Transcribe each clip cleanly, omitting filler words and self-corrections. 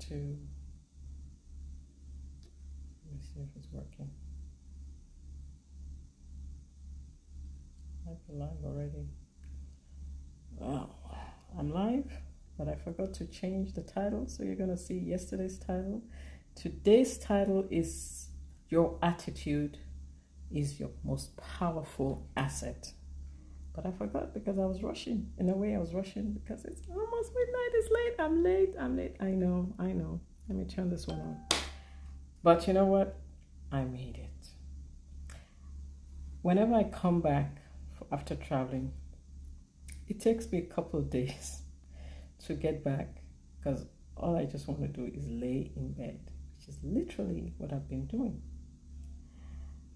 to, let me see if it's working. Might be live already. Well, I'm live, but I forgot to change the title. So you're going to see yesterday's title. Today's title is Your Attitude is Your Most Powerful Asset. But I forgot because I was rushing. In a way, I was rushing because it's almost midnight. It's late. I'm late. I know. Let me turn this one on. But you know what? I made it. Whenever I come back after traveling, it takes me a couple of days to get back because all I just want to do is lay in bed, which is literally what I've been doing.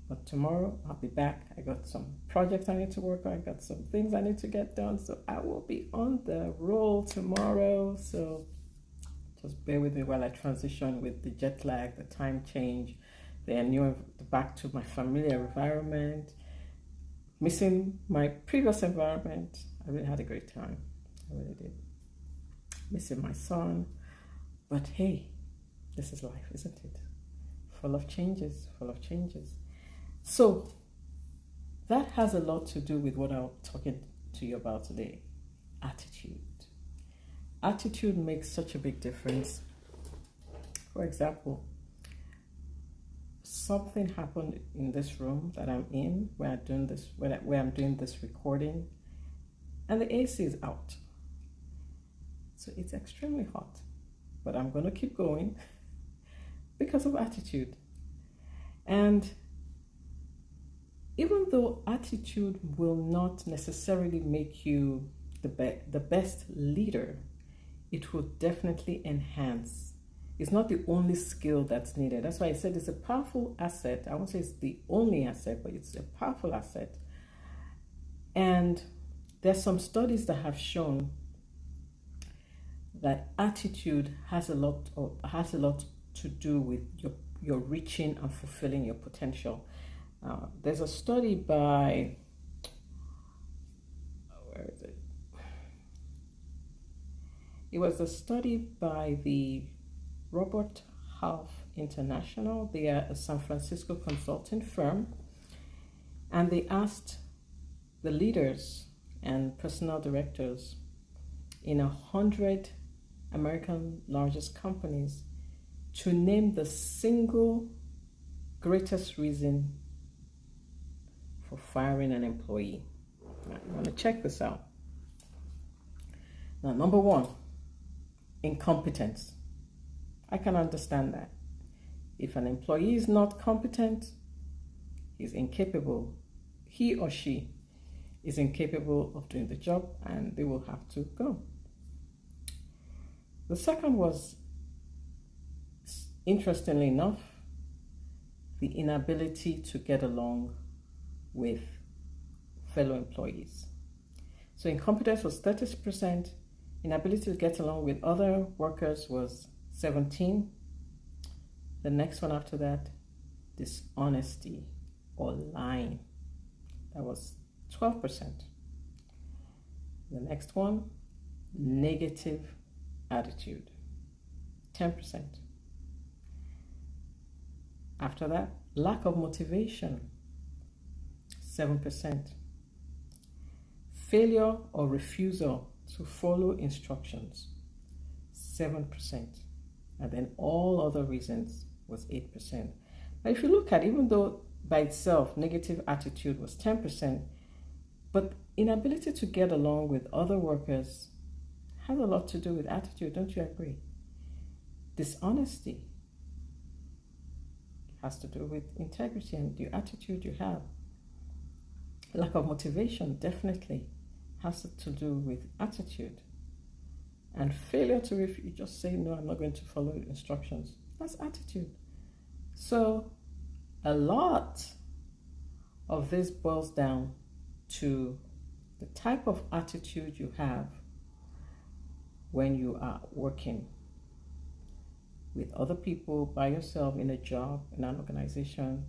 But tomorrow I'll be back. I got some projects I need to work on. I got some things I need to get done. So I will be on the roll tomorrow. So just bear with me while I transition with the jet lag, the time change, back to my familiar environment, missing my previous environment. I really had a great time. I really did. Missing my son. But hey, this is life, isn't it? Full of changes. So that has a lot to do with what I'm talking to you about today. Attitude. Attitude makes such a big difference. For example, something happened in this room that I'm in where I'm doing this recording, and the AC is out. So it's extremely hot. But I'm going to keep going because of attitude. And even though attitude will not necessarily make you the best leader, it will definitely enhance. It's not the only skill that's needed. That's why I said it's a powerful asset. I won't say it's the only asset, but it's a powerful asset. And there's some studies that have shown that attitude has a lot to do with your reaching and fulfilling your potential. There's a study by, where is it? It was a study by the Robert Half International. They are a San Francisco consulting firm, and they asked the leaders and personnel directors in 100 American largest companies to name the single greatest reason for firing an employee. Now, I'm going to check this out. Now, number one, incompetence. I can understand that. If an employee is not competent, he's incapable. He or she is incapable of doing the job and they will have to go. The second was, interestingly enough, the inability to get along with fellow employees. So incompetence was 30%, inability to get along with other workers was 17%. The next one after that, dishonesty or lying, that was 12%. The next one, negative attitude, 10%. After that, lack of motivation, 7%. Failure or refusal to follow instructions, 7%. And then all other reasons was 8%. But if you look at, even though by itself negative attitude was 10%, but inability to get along with other workers has a lot to do with attitude, don't you agree? Dishonesty has to do with integrity and the attitude you have. Lack of motivation definitely has to do with attitude. And failure to you just say, no, I'm not going to follow instructions. That's attitude. So a lot of this boils down to the type of attitude you have when you are working with other people, by yourself, in a job, in an organization.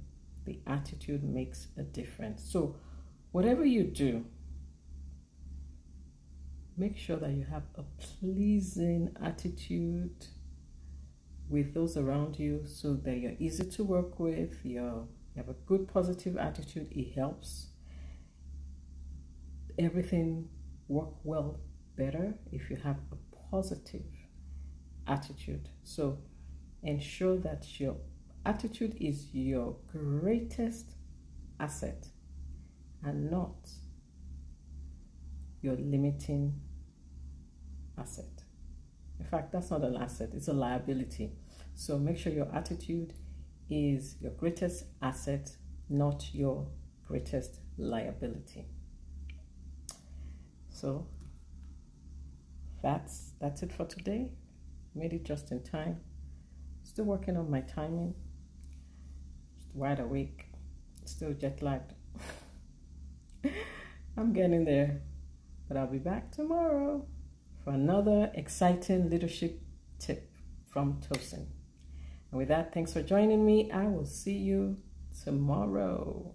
The attitude makes a difference. So whatever you do, make sure that you have a pleasing attitude, with those around you so that you're easy to work with, you have a good positive attitude. It helps everything work well better if you have a positive attitude. So ensure that your attitude is your greatest asset and not your limiting asset. In fact, that's not an asset, it's a liability. So make sure your attitude is your greatest asset, not your greatest liability. So that's it for today. Made it just in time. Still working on my timing. Just wide awake. Still jet lagged. I'm getting there. But I'll be back tomorrow for another exciting leadership tip from Tosin. And with that, thanks for joining me. I will see you tomorrow.